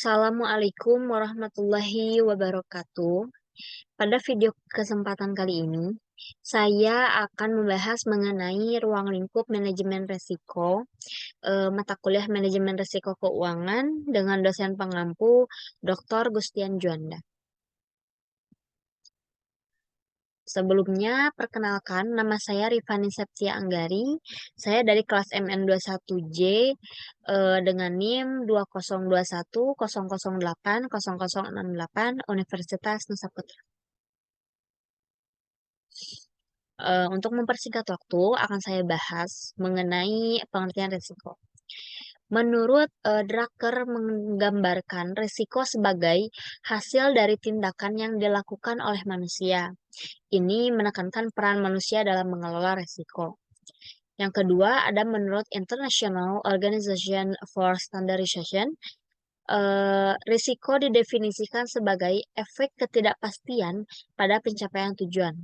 Assalamualaikum warahmatullahi wabarakatuh. Pada video kesempatan kali ini, saya akan membahas mengenai ruang lingkup manajemen risiko, mata kuliah manajemen risiko keuangan dengan dosen pengampu Dr. Gustian Juanda. Sebelumnya, perkenalkan, nama saya Rifani Septia Anggari. Saya dari kelas MN21J dengan NIM 2021008068 Universitas Nusa Putra. Untuk mempersingkat waktu, akan saya bahas mengenai pengertian risiko. Menurut Drucker menggambarkan risiko sebagai hasil dari tindakan yang dilakukan oleh manusia. Ini menekankan peran manusia dalam mengelola risiko. Yang kedua ada menurut International Organization for Standardization, risiko didefinisikan sebagai efek ketidakpastian pada pencapaian tujuan.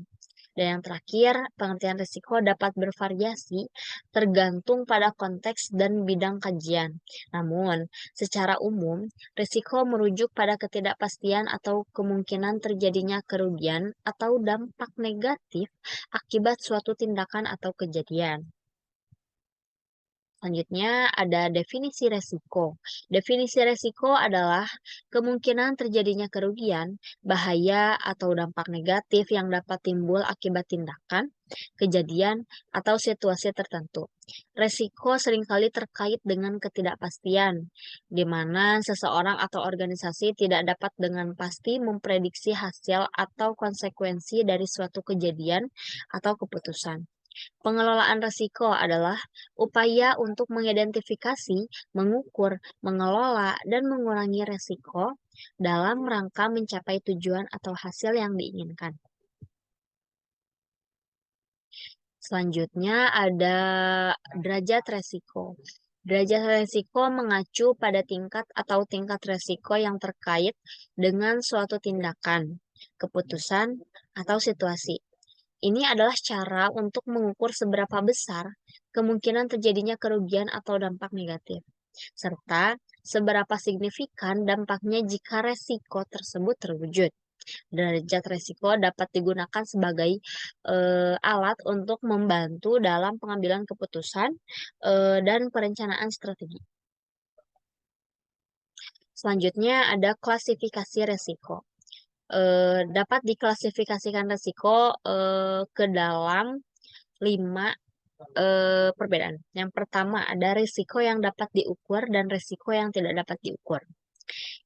Dan yang terakhir, pengertian risiko dapat bervariasi tergantung pada konteks dan bidang kajian. Namun, secara umum, risiko merujuk pada ketidakpastian atau kemungkinan terjadinya kerugian atau dampak negatif akibat suatu tindakan atau kejadian. Selanjutnya ada definisi resiko. Definisi resiko adalah kemungkinan terjadinya kerugian, bahaya, atau dampak negatif yang dapat timbul akibat tindakan, kejadian, atau situasi tertentu. Resiko seringkali terkait dengan ketidakpastian, di mana seseorang atau organisasi tidak dapat dengan pasti memprediksi hasil atau konsekuensi dari suatu kejadian atau keputusan. Pengelolaan risiko adalah upaya untuk mengidentifikasi, mengukur, mengelola, dan mengurangi risiko dalam rangka mencapai tujuan atau hasil yang diinginkan. Selanjutnya ada derajat risiko. Derajat risiko mengacu pada tingkat atau tingkat risiko yang terkait dengan suatu tindakan, keputusan, atau situasi. Ini adalah cara untuk mengukur seberapa besar kemungkinan terjadinya kerugian atau dampak negatif, serta seberapa signifikan dampaknya jika resiko tersebut terwujud. Derajat resiko dapat digunakan sebagai alat untuk membantu dalam pengambilan keputusan dan perencanaan strategi. Selanjutnya ada klasifikasi resiko. Dapat diklasifikasikan resiko ke dalam 5 perbedaan. Yang pertama ada risiko yang dapat diukur dan risiko yang tidak dapat diukur.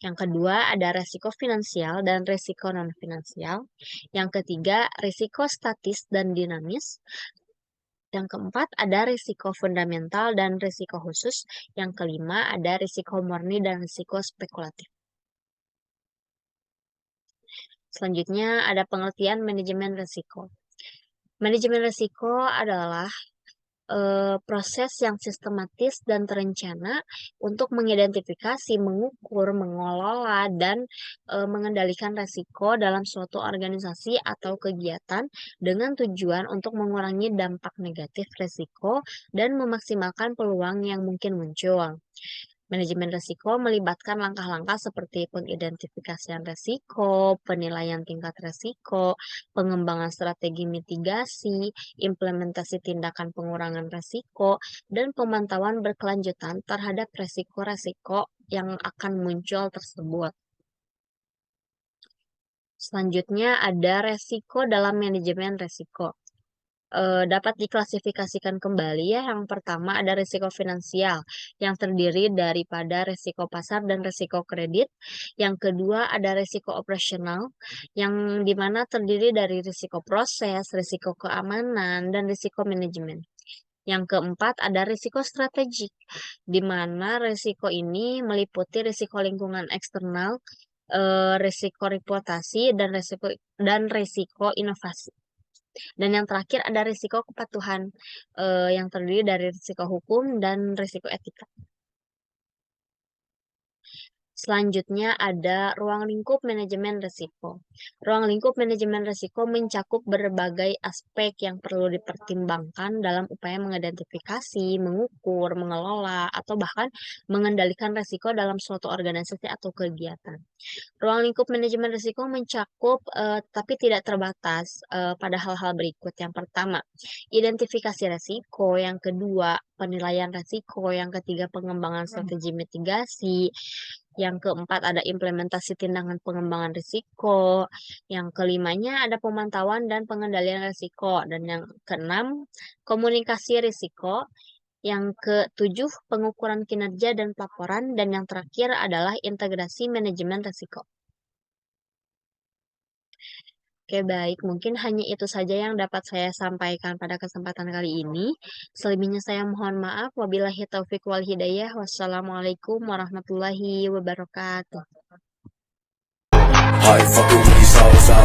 Yang kedua ada risiko finansial dan risiko non-finansial. Yang ketiga risiko statis dan dinamis. Yang keempat ada risiko fundamental dan risiko khusus. Yang kelima ada risiko murni dan risiko spekulatif. Selanjutnya ada pengertian manajemen risiko. Manajemen risiko adalah proses yang sistematis dan terencana untuk mengidentifikasi, mengukur, mengelola, dan mengendalikan risiko dalam suatu organisasi atau kegiatan dengan tujuan untuk mengurangi dampak negatif risiko dan memaksimalkan peluang yang mungkin muncul. Manajemen risiko melibatkan langkah-langkah seperti pengidentifikasian risiko, penilaian tingkat risiko, pengembangan strategi mitigasi, implementasi tindakan pengurangan risiko, dan pemantauan berkelanjutan terhadap risiko-risiko yang akan muncul tersebut. Selanjutnya ada risiko dalam manajemen risiko. Dapat diklasifikasikan kembali ya. Yang pertama ada risiko finansial yang terdiri daripada risiko pasar dan risiko kredit. Yang kedua ada risiko operasional yang dimana terdiri dari risiko proses, risiko keamanan, dan risiko manajemen. Yang keempat ada risiko strategik, di mana risiko ini meliputi risiko lingkungan eksternal, risiko reputasi, dan risiko inovasi. Dan yang terakhir ada risiko kepatuhan yang terdiri dari risiko hukum dan risiko etika. Selanjutnya ada ruang lingkup manajemen risiko. Ruang lingkup manajemen risiko mencakup berbagai aspek yang perlu dipertimbangkan dalam upaya mengidentifikasi, mengukur, mengelola, atau bahkan mengendalikan risiko dalam suatu organisasi atau kegiatan. Ruang lingkup manajemen risiko mencakup tapi tidak terbatas pada hal-hal berikut. Yang pertama, identifikasi risiko. Yang kedua, penilaian risiko. Yang ketiga, pengembangan strategi mitigasi. Yang keempat, ada implementasi tindakan pengembangan risiko. Yang kelimanya, ada pemantauan dan pengendalian risiko. Dan yang keenam, komunikasi risiko. Yang ketujuh, pengukuran kinerja dan pelaporan. Dan yang terakhir adalah integrasi manajemen risiko. Oke, baik. Mungkin hanya itu saja yang dapat saya sampaikan pada kesempatan kali ini. Selebihnya saya mohon maaf. Wabillahi taufik wal hidayah. Wassalamualaikum warahmatullahi wabarakatuh. Hai, fuck it, we can solve